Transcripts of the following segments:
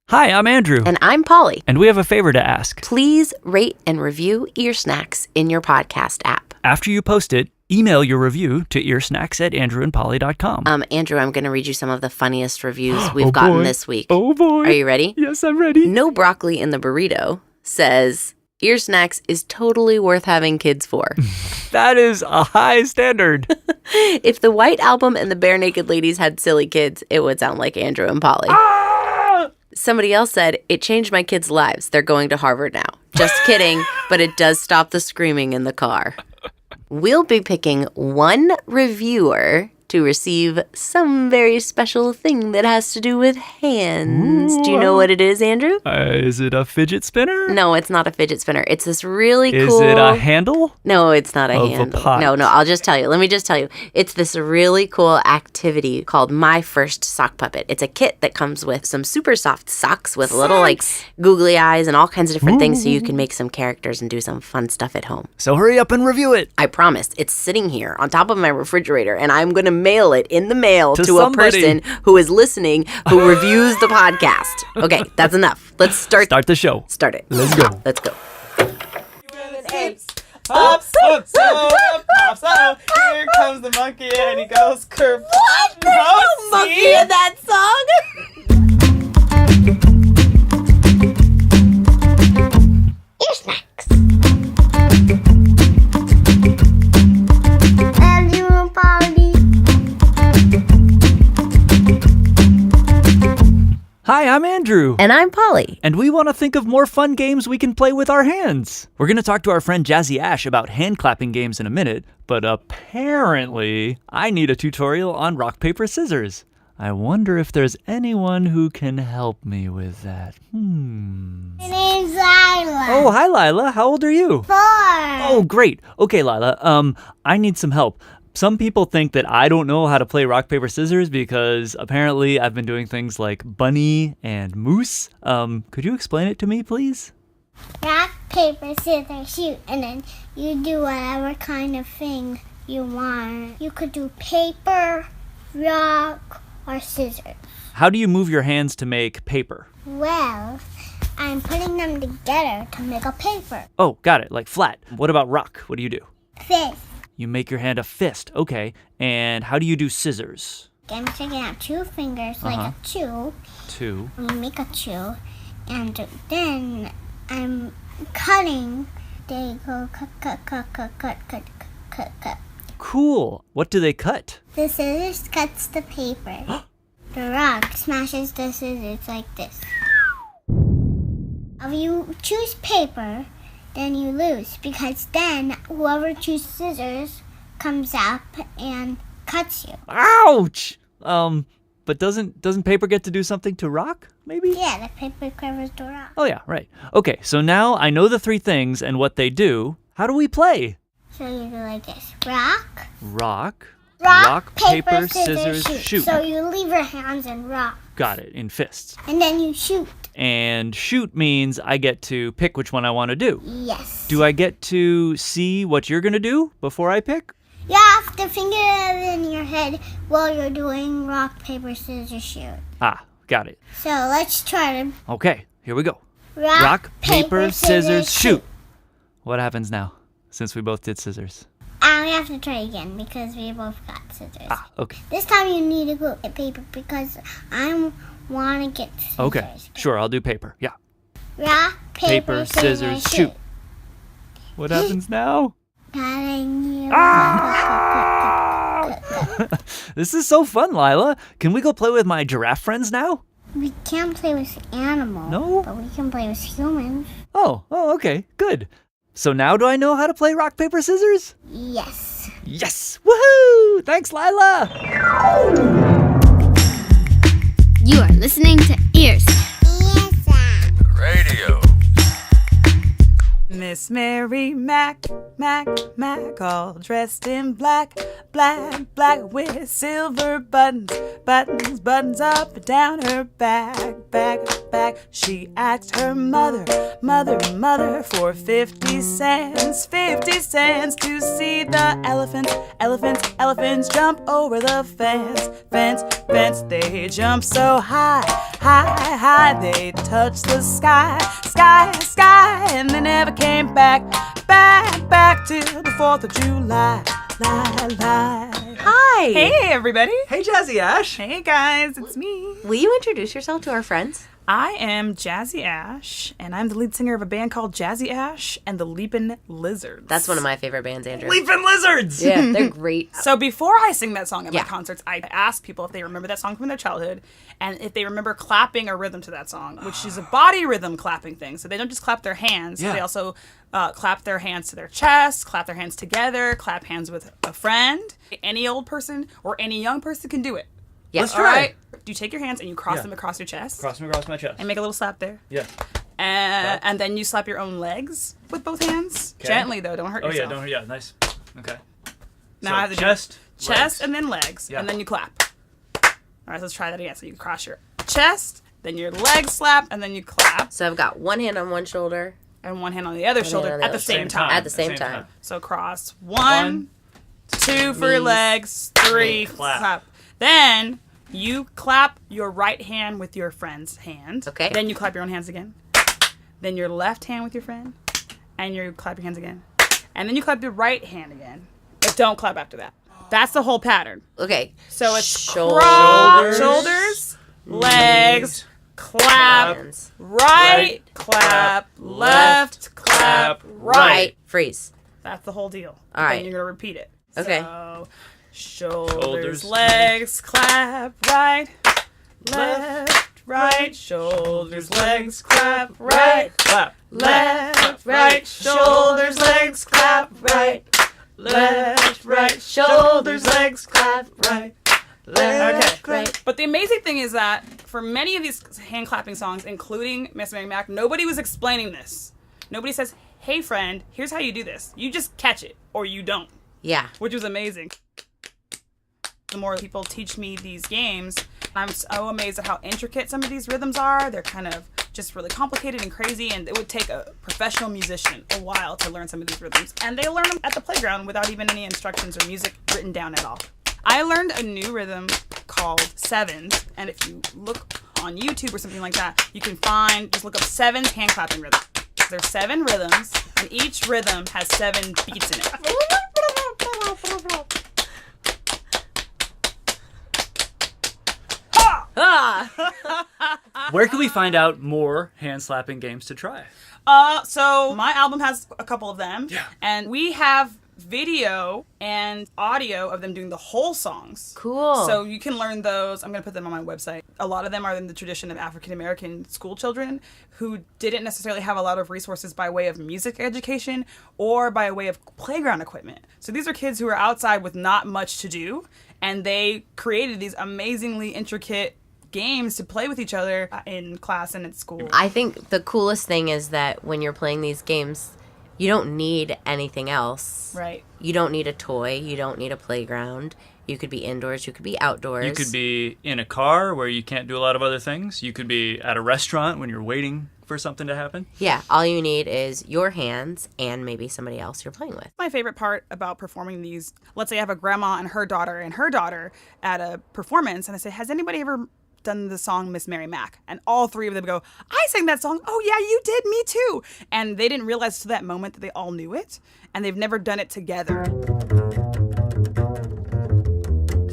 Hi, I'm Andrew. And I'm Polly. And we have a favor to ask. Please rate and review Ear Snacks in your podcast app. After you post it, email your review to earsnacks@andrewandpolly.com. Andrew, I'm going to read you some of the funniest reviews we've gotten this week. Oh, boy. Are you ready? Yes, I'm ready. No Broccoli in the Burrito says, Ear Snacks is totally worth having kids for. That is a high standard. If the White Album and the Bare Naked Ladies had silly kids, it would sound like Andrew and Polly. Somebody else said, it changed my kids' lives. They're going to Harvard now. Just kidding, but it does stop the screaming in the car. We'll be picking one reviewer to receive some very special thing that has to do with hands. Do you know what it is, Andrew? Is it a fidget spinner? No, it's not a fidget spinner. It's this really cool... Is it a handle? No, it's not a Of handle. a pot. No, I'll just tell you. Let me just tell you. It's this really cool activity called My First Sock Puppet. It's a kit that comes with some super soft socks with little like googly eyes and all kinds of different things so you can make some characters and do some fun stuff at home. So hurry up and review it. I promise. It's sitting here on top of my refrigerator and I'm going to mail it in the mail to somebody. a person who is listening who reviews the podcast. Okay, that's enough. Let's start the show. Start it. Let's go. Let's go. Pops up, pops up. Here comes the monkey and he goes kerplop. What? There's no monkey in that song. Ear Snacks. Andrew and Polly. Hi, I'm Andrew. And I'm Polly. And we want to think of more fun games we can play with our hands. We're going to talk to our friend Jazzy Ash about hand clapping games in a minute, but apparently I need a tutorial on rock, paper, scissors. I wonder if there's anyone who can help me with that. My name's Lilah. Oh, hi, Lilah. How old are you? 4. Oh, great. Okay, Lilah. I need some help. Some people think that I don't know how to play rock, paper, scissors because apparently I've been doing things like bunny and moose. Could you explain it to me, please? Rock, paper, scissors, shoot. And then you do whatever kind of thing you want. You could do paper, rock, or scissors. How do you move your hands to make paper? Well, I'm putting them together to make a paper. Oh, got it. Like flat. What about rock? What do you do? Fist. You make your hand a fist. Okay. And how do you do scissors? I'm taking out 2 fingers like a chew. 2. You make a chew. And then I'm cutting. They go cut, cut, cut, cut, cut, cut, cut, cut. Cool. What do they cut? The scissors cuts the paper. The rock smashes the scissors like this. If you choose paper, then you lose because then whoever chooses scissors comes up and cuts you. Ouch! But doesn't paper get to do something to rock, maybe? Yeah, the paper covers the rock. Oh yeah, right. Okay, so now I know the 3 things and what they do. How do we play? So you do like this. Rock. Rock, paper, scissors, shoot. So you leave your hands and rock. Got it, in fists. And then you shoot. And shoot means I get to pick which one I want to do. Yes. Do I get to see what you're going to do before I pick? You have to finger it in your head while you're doing rock, paper, scissors, shoot. Ah, got it. So let's try to Okay, here we go. rock, paper, scissors, shoot. What happens now, since we both did scissors? We have to try again because we both got scissors. Ah, okay. This time you need to go at paper because I want to get scissors. Okay, sure, I'll do paper. Yeah. Rock, paper, scissors, shoot. What happens now? Cutting you. This is so fun, Lilah. Can we go play with my giraffe friends now? We can't play with animals. No? But we can play with humans. Oh, okay, good. So now do I know how to play rock, paper, scissors? Yes. Yes! Woohoo! Thanks, Lilah! You are listening to Ears. Radio. Miss Mary Mac, all dressed in black, black with silver buttons, buttons up and down her back. She asked her mother for 50 cents to see the elephants jump over the fence. They jump so high high, high. They touched the sky, sky, sky, and they never came back, back till the 4th of July. Hi. Hey, everybody. Hey, Jazzy Ash. Hey, guys, it's me. Will you introduce yourself to our friends? I am Jazzy Ash, and I'm the lead singer of a band called Jazzy Ash and the Leapin' Lizards. That's one of my favorite bands, Andrew. Leaping Lizards. Yeah, they're great. So before I sing that song at my Yeah. concerts, I ask people if they remember that song from their childhood and if they remember clapping a rhythm to that song, which is a body rhythm clapping thing. So they don't just clap their hands, Yeah. they also clap their hands to their chest, clap their hands together, clap hands with a friend. Any old person or any young person can do it. Yes. Let's All try. right? You take your hands and you cross Yeah. them across your chest Cross me across my chest. and make a little slap there. Yeah. And then you slap your own legs with both hands. Okay. Gently, though. Don't hurt Oh, yourself. yeah. Don't. Yeah. Nice. Okay. Now So I have to do chest, chest legs. and then legs, Yeah. and then you clap. All right, let's try that again. So you cross your chest, then your legs slap, and then you clap, So I've got one hand on one shoulder. and one hand on the other shoulder on the at the other same Same time. At the same time. So cross one, two for your knees, legs, three, clap. clap. Then you clap your right hand with your friend's hand. Okay. Then you clap your own hands again. Then your left hand with your friend, and you clap your hands again. And then you clap your right hand again. But don't clap after that. That's the whole pattern. Okay. So it's Shoulders. shoulders, legs, clap, Hands. right, clap, left, clap, right. Right. Freeze. That's the whole deal. All right. Then you're going to repeat it. Okay. So, shoulders, Shoulders, legs, clap, right, left, right, shoulders, legs, clap, right, Clap. left, right, shoulders, legs, clap, right, left, right, shoulders, legs, clap, right. Left, Okay. right. But the amazing thing is that for many of these hand clapping songs, including Miss Mary Mac, nobody was explaining this. Nobody says, hey friend, here's how you do this. You just catch it or you don't, Yeah. which was amazing. The more people teach me these games, I'm so amazed at how intricate some of these rhythms are. They're kind of just really complicated and crazy, and it would take a professional musician a while to learn some of these rhythms. And they learn them at the playground without even any instructions or music written down at all. I learned a new rhythm called sevens, and if you look on YouTube or something like that, you can just look up sevens hand clapping rhythm. There's 7 rhythms, and each rhythm has 7 beats in it. Where can we find out more hand slapping games to try? So my album has a couple of them. Yeah. And we have video and audio of them doing the whole songs. Cool. So you can learn those. I'm going to put them on my website. A lot of them are in the tradition of African American school children who didn't necessarily have a lot of resources by way of music education or by way of playground equipment. So these are kids who are outside with not much to do, and they created these amazingly intricate games to play with each other in class and at school. I think the coolest thing is that when you're playing these games, you don't need anything else. Right. You don't need a toy. You don't need a playground. You could be indoors. You could be outdoors. You could be in a car where you can't do a lot of other things. You could be at a restaurant when you're waiting for something to happen. Yeah. All you need is your hands and maybe somebody else you're playing with. My favorite part about performing these, let's say I have a grandma and her daughter at a performance, and I say, has anybody ever done the song Miss Mary Mac? And all 3 of them go, I sang that song. Oh yeah, you did. Me too. And they didn't realize to that moment that they all knew it, and they've never done it together.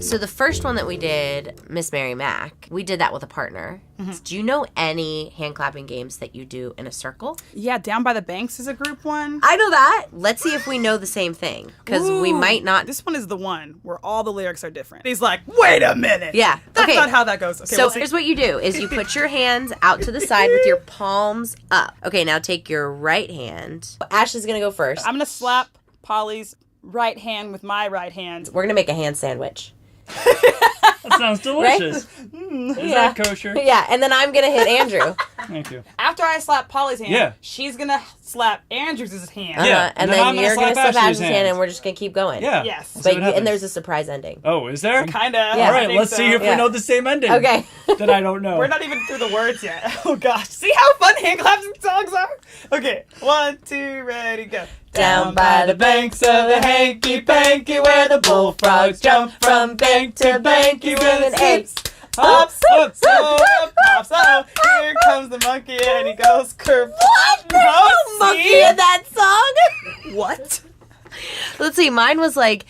So the first one that we did, Miss Mary Mac, we did that with a partner. Do you know any hand clapping games that you do in a circle? Yeah, Down by the Banks is a group one. I know that. Let's see if we know the same thing, because we Ooh, might not. This one is the one where all the lyrics are different. He's like, wait a minute. Yeah. That's Okay. not how that goes. Okay, So we'll see. here's what you do is you put your hands out to the side with your palms up. Okay, now take your right hand. Ashley's going to go first. I'm going to slap Polly's right hand with my right hand. We're going to make a hand sandwich. That sounds delicious. Is Yeah. that kosher? Yeah, and then I'm going to hit Andrew. Thank you. After I slap Polly's hand, Yeah. she's going to slap Andrew's hand. Yeah, And and then I'm then gonna you're going to slap slap Ashley's Ashley's hand, hand. and we're just going to keep going. Yeah. Yes. We'll see But what happens. and there's a surprise ending. Oh, is there? Kind of. Yeah. All right, let's see if Yeah. we know the same ending. Okay. That I don't know. We're not even through the words yet. Oh gosh. See how fun hand claps and songs are? Okay. 1, 2, ready, go. Down by the banks of the hanky panky where the bullfrogs jump from bank to bank, you singing apes. Hops, hops, hops, hops. Here comes the monkey and he goes curve. What? There's no monkey in that song. What? Let's see. Mine was like,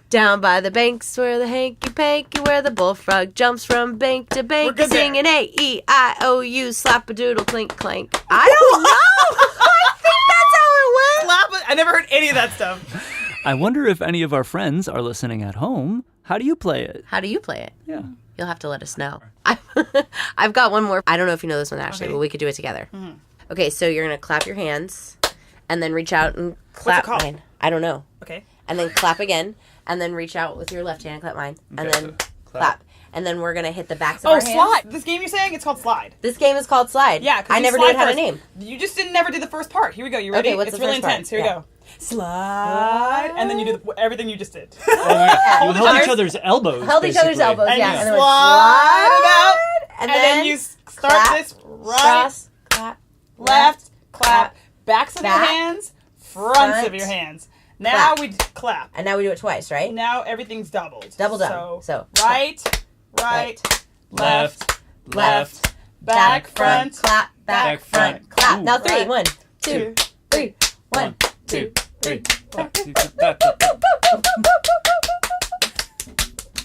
down by the banks where the hanky-panky, where the bullfrog jumps from bank to bank, good singing A-E-I-O-U, slap-a-doodle, clink, clank. I don't know. I think that's how it went. Slap it. I never heard any of that stuff. I wonder if any of our friends are listening at home. How do you play it? How do you play it? Yeah. You'll have to let us know. I've got one more. I don't know if you know this one, Ashley, Okay. but we could do it together. Mm-hmm. Okay, so you're going to clap your hands and then reach out and clap called? mine. I don't know. Okay. And then clap again, and then reach out with your left hand and clap mine, and Okay, then so clap. And then we're going to hit the backs of Oh, our hands. slide. This game you're saying? It's called slide. This game is called Slide. Yeah, I never knew it had a name. You just never did the first part. Here we go. You ready? Okay, what's it's the really first part? intense. Here we Yeah. go. Slide. And then you do everything you just did. You held each others- other's elbows. Held each other's basically. elbows, And yeah. you And then slide we about. and And then you start clap, this right, cross, clap, left, clap, backs of your back, hands, fronts of front, your hands. Now clap. we clap. And now we do it twice, right? Now everything's doubled. Double done. So, right, left, left, back, front, clap, back, front, clap. Ooh. Now three. Right. 1, 2, 3. 1, 2, 3.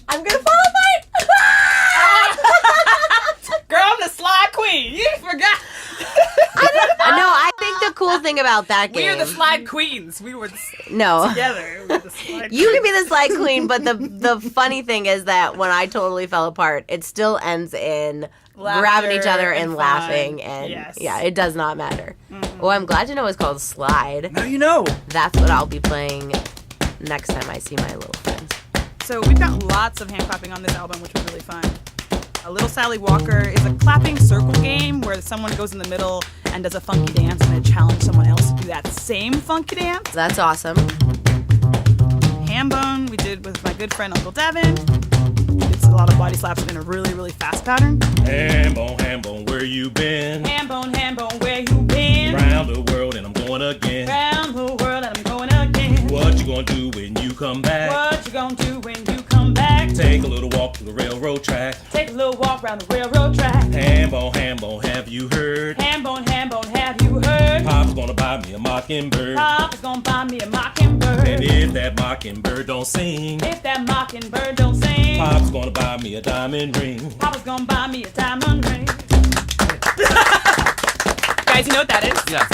I'm gonna fall apart. Girl, I'm the slide queen. You forgot. No, I think the cool thing about that game. We are the slide queens. We were No. together. We were the slide You can be the slide queen, but the funny thing is that when I totally fell apart, it still ends in grabbing each other and and laughing, fun. and Yes. yeah, it does not matter. Well, I'm glad to know it's called Slide. Now you know. That's what I'll be playing next time I see my little friends. So we've got lots of hand clapping on this album, which was really fun. A Little Sally Walker is a clapping circle game where someone goes in the middle and does a funky dance and then challenge someone else to do that same funky dance. That's awesome. Hambone we did with my good friend Uncle Devin. It's a lot of body slaps in a really, really fast pattern. Hambone, where you been? Hambone, where you been? Round the world and I'm going again. Round the world and I'm going again. What you gonna do when you come back? What you gonna do when you come back? Take a little walk to the railroad track. Take a little walk around the railroad track. Hambone, have you heard? Hambone, have you heard? Pop's gonna buy me a mockingbird. Pop is gonna buy me a mockingbird. And if that mockingbird don't sing, If that mockingbird don't sing, Pop's gonna buy me a diamond ring. Papa's gonna buy me a diamond ring. Guys, you know what that is? Yeah.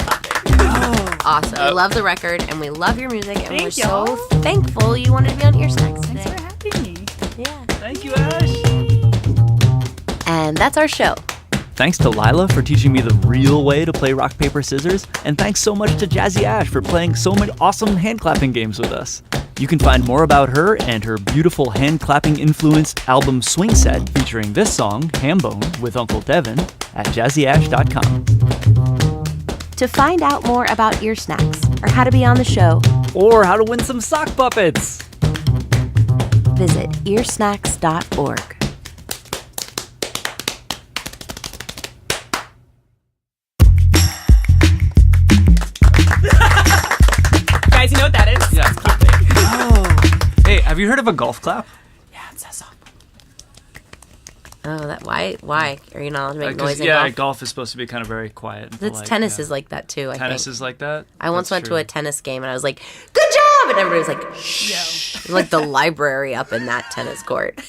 Awesome. We love the record and we love your music, and Thank we're so y'all. thankful you wanted to be on Ear Snacks Thanks today. for having me. Yeah. Thank you, Ash. And that's our show. Thanks to Lilah for teaching me the real way to play rock, paper, scissors, and thanks so much to Jazzy Ash for playing so many awesome hand clapping games with us. You can find more about her and her beautiful hand clapping influenced album Swing Set featuring this song, Hambone, with Uncle Devin, at jazzyash.com. To find out more about Ear Snacks or how to be on the show, Or how to win some sock puppets. visit earsnacks.org. Guys, you know what that is? Yeah. It's clapping. Hey, have you heard of a golf clap? Yeah, it's a song. Oh, that why? Are you not allowed to make noise in yeah, golf? golf is supposed to be kind of very quiet. and It's polite, tennis yeah. is like that too, I Tennis think. is like that? I once That's went true. to a tennis game and I was like, "Good job!" and everybody was like, "Shh." Yo. It was like the library up in that tennis court.